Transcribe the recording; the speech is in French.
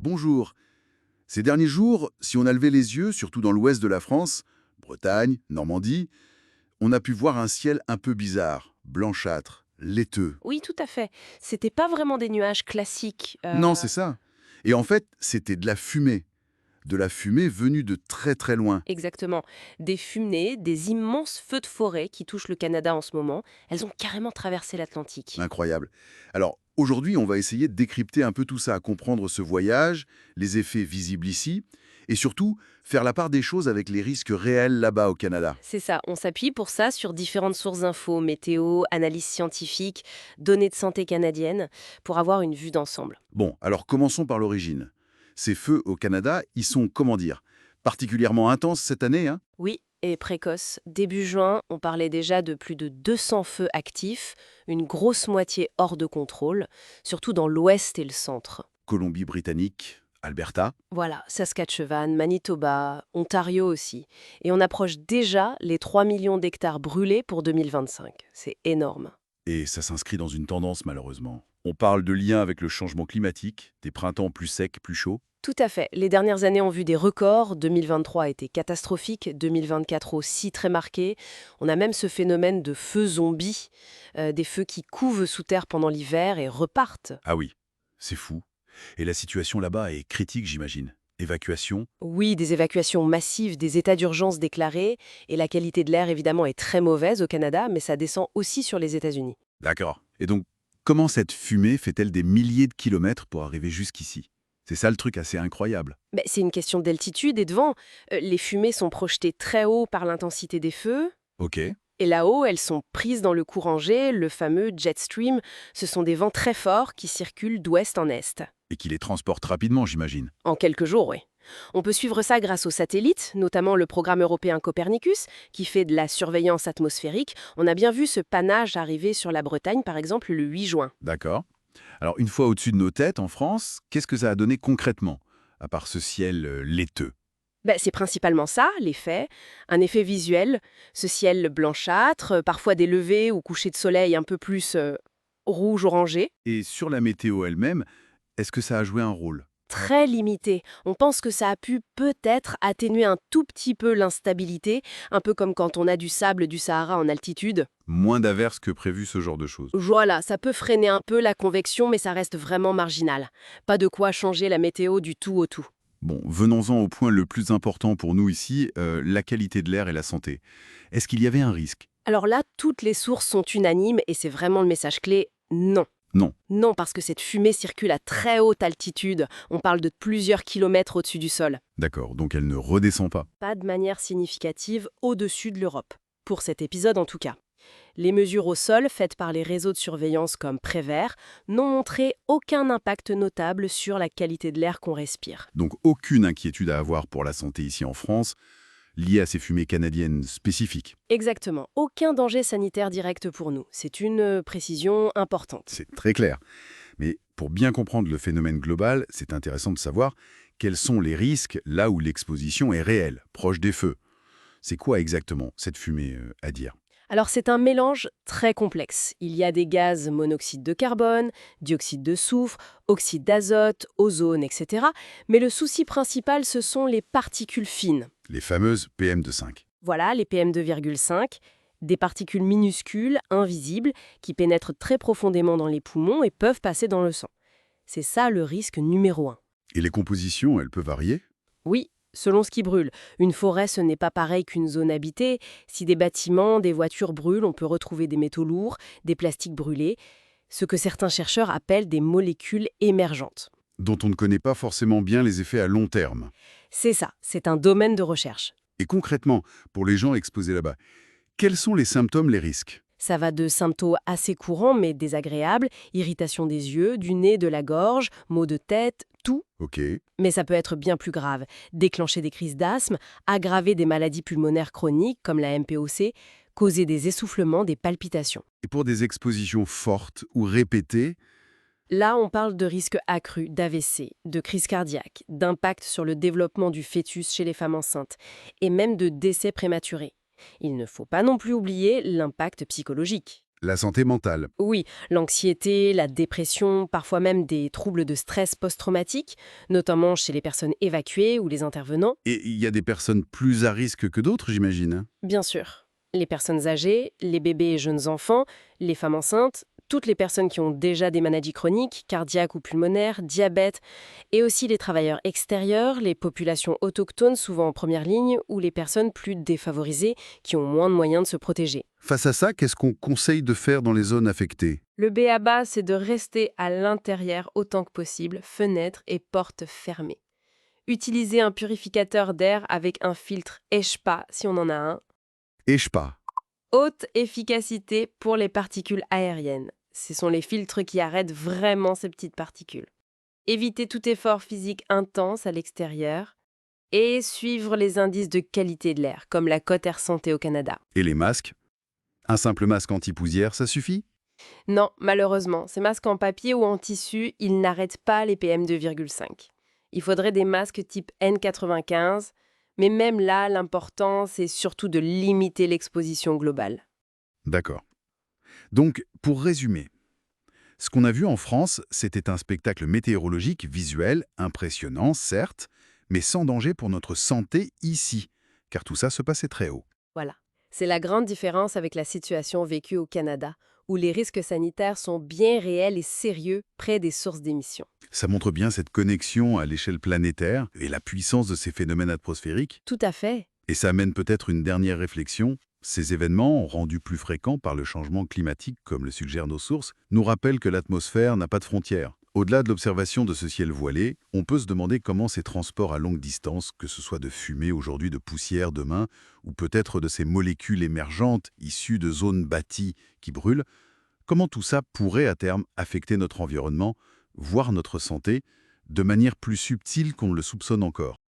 Bonjour. Ces derniers jours, si on a levé les yeux, surtout dans l'ouest de la France, Bretagne, Normandie, on a pu voir un ciel un peu bizarre, blanchâtre, laiteux. Oui, tout à fait. C'était pas vraiment des nuages classiques. Non, c'est ça. Et en fait, c'était de la fumée. De la fumée venue de très très loin. Exactement. Des fumées, des immenses feux de forêt qui touchent le Canada en ce moment. Elles ont carrément traversé l'Atlantique. Incroyable. Alors, aujourd'hui, on va essayer de décrypter un peu tout ça, comprendre ce voyage, les effets visibles ici, et surtout, faire la part des choses avec les risques réels là-bas au Canada. C'est ça, on s'appuie pour ça sur différentes sources d'infos, météo, analyses scientifiques, données de santé canadiennes, pour avoir une vue d'ensemble. Bon, alors commençons par l'origine. Ces feux au Canada, ils sont, comment dire, particulièrement intenses cette année, hein? Oui, et précoce. Début juin, on parlait déjà de plus de 200 feux actifs, une grosse moitié hors de contrôle, surtout dans l'ouest et le centre. Colombie-Britannique, Alberta. Voilà, Saskatchewan, Manitoba, Ontario aussi. Et on approche déjà les 3 millions d'hectares brûlés pour 2025. C'est énorme. Et ça s'inscrit dans une tendance, malheureusement. On parle de lien avec le changement climatique, des printemps plus secs, plus chauds. Tout à fait. Les dernières années ont vu des records. 2023 a été catastrophique, 2024 aussi très marqué. On a même ce phénomène de feux zombies, des feux qui couvent sous terre pendant l'hiver et repartent. Ah oui, c'est fou. Et la situation là-bas est critique, j'imagine. Évacuation. Oui, des évacuations massives, des états d'urgence déclarés, et la qualité de l'air évidemment est très mauvaise au Canada, mais ça descend aussi sur les États-Unis. D'accord. Et donc, comment cette fumée fait-elle des milliers de kilomètres pour arriver jusqu'ici? C'est ça le truc assez incroyable. Ben, c'est une question d'altitude et de vent. Les fumées sont projetées très haut par l'intensité des feux. Ok. Et là-haut, elles sont prises dans le courant G, le fameux jet stream. Ce sont des vents très forts qui circulent d'ouest en est. Et qui les transporte rapidement, j'imagine. En quelques jours, oui. On peut suivre ça grâce aux satellites, notamment le programme européen Copernicus, qui fait de la surveillance atmosphérique. On a bien vu ce panache arriver sur la Bretagne, par exemple, le 8 juin. D'accord. Alors, une fois au-dessus de nos têtes, en France, qu'est-ce que ça a donné concrètement, à part ce ciel laiteux? Ben, c'est principalement ça, l'effet. Un effet visuel, ce ciel blanchâtre, parfois des levées ou couchers de soleil un peu plus rouge-orangé. Et sur la météo elle-même, est-ce que ça a joué un rôle? Très limité. On pense que ça a pu peut-être atténuer un tout petit peu l'instabilité, un peu comme quand on a du sable du Sahara en altitude. Moins d'averses que prévu, ce genre de choses. Voilà, ça peut freiner un peu la convection, mais ça reste vraiment marginal. Pas de quoi changer la météo du tout au tout. Bon, venons-en au point le plus important pour nous ici, la qualité de l'air et la santé. Est-ce qu'il y avait un risque? Alors là, toutes les sources sont unanimes et c'est vraiment le message clé, non. Non. Non, parce que cette fumée circule à très haute altitude. On parle de plusieurs kilomètres au-dessus du sol. D'accord, donc elle ne redescend pas. Pas de manière significative au-dessus de l'Europe. Pour cet épisode en tout cas. Les mesures au sol faites par les réseaux de surveillance comme Prévert n'ont montré aucun impact notable sur la qualité de l'air qu'on respire. Donc aucune inquiétude à avoir pour la santé ici en France, liée à ces fumées canadiennes spécifiques. Exactement, aucun danger sanitaire direct pour nous. C'est une précision importante. C'est très clair. Mais pour bien comprendre le phénomène global, c'est intéressant de savoir quels sont les risques là où l'exposition est réelle, proche des feux. C'est quoi exactement cette fumée à dire? Alors c'est un mélange très complexe. Il y a des gaz monoxyde de carbone, dioxyde de soufre, oxyde d'azote, ozone, etc. Mais le souci principal, ce sont les particules fines. Les fameuses PM2,5. Voilà, les PM2,5, des particules minuscules, invisibles, qui pénètrent très profondément dans les poumons et peuvent passer dans le sang. C'est ça le risque numéro un. Et les compositions, elles peuvent varier? Oui, selon ce qui brûle. Une forêt, ce n'est pas pareil qu'une zone habitée. Si des bâtiments, des voitures brûlent, on peut retrouver des métaux lourds, des plastiques brûlés, ce que certains chercheurs appellent des molécules émergentes. Dont on ne connaît pas forcément bien les effets à long terme. C'est ça, c'est un domaine de recherche. Et concrètement, pour les gens exposés là-bas, quels sont les symptômes, les risques? Ça va de symptômes assez courants mais désagréables, irritation des yeux, du nez, de la gorge, maux de tête, tout. Ok. Mais ça peut être bien plus grave. Déclencher des crises d'asthme, aggraver des maladies pulmonaires chroniques comme la MPOC, causer des essoufflements, des palpitations. Et pour des expositions fortes ou répétées, Là, on parle de risques accrus d'AVC, de crise cardiaque, d'impact sur le développement du fœtus chez les femmes enceintes et même de décès prématurés. Il ne faut pas non plus oublier l'impact psychologique. La santé mentale. Oui, l'anxiété, la dépression, parfois même des troubles de stress post-traumatique, notamment chez les personnes évacuées ou les intervenants. Et il y a des personnes plus à risque que d'autres, j'imagine. Bien sûr, les personnes âgées, les bébés et jeunes enfants, les femmes enceintes, toutes les personnes qui ont déjà des maladies chroniques, cardiaques ou pulmonaires, diabète, et aussi les travailleurs extérieurs, les populations autochtones souvent en première ligne, ou les personnes plus défavorisées qui ont moins de moyens de se protéger. Face à ça, qu'est-ce qu'on conseille de faire dans les zones affectées? Le b.a.-ba, c'est de rester à l'intérieur autant que possible, fenêtres et portes fermées. Utilisez un purificateur d'air avec un filtre HEPA si on en a un. ECHPA. Haute efficacité pour les particules aériennes. Ce sont les filtres qui arrêtent vraiment ces petites particules. Évitez tout effort physique intense à l'extérieur et suivre les indices de qualité de l'air, comme la cote Air Santé au Canada. Et les masques? Un simple masque anti-poussière, ça suffit? Non, malheureusement, ces masques en papier ou en tissu, ils n'arrêtent pas les PM2,5. Il faudrait des masques type N95, mais même là, l'important, c'est surtout de limiter l'exposition globale. D'accord. Donc, pour résumer, ce qu'on a vu en France, c'était un spectacle météorologique visuel, impressionnant, certes, mais sans danger pour notre santé ici, car tout ça se passait très haut. Voilà. C'est la grande différence avec la situation vécue au Canada, où les risques sanitaires sont bien réels et sérieux près des sources d'émissions. Ça montre bien cette connexion à l'échelle planétaire et la puissance de ces phénomènes atmosphériques. Tout à fait. Et ça amène peut-être une dernière réflexion. Ces événements, rendus plus fréquents par le changement climatique, comme le suggèrent nos sources, nous rappellent que l'atmosphère n'a pas de frontières. Au-delà de l'observation de ce ciel voilé, on peut se demander comment ces transports à longue distance, que ce soit de fumée aujourd'hui, de poussière demain, ou peut-être de ces molécules émergentes issues de zones bâties qui brûlent, comment tout ça pourrait à terme affecter notre environnement, voire notre santé, de manière plus subtile qu'on ne le soupçonne encore.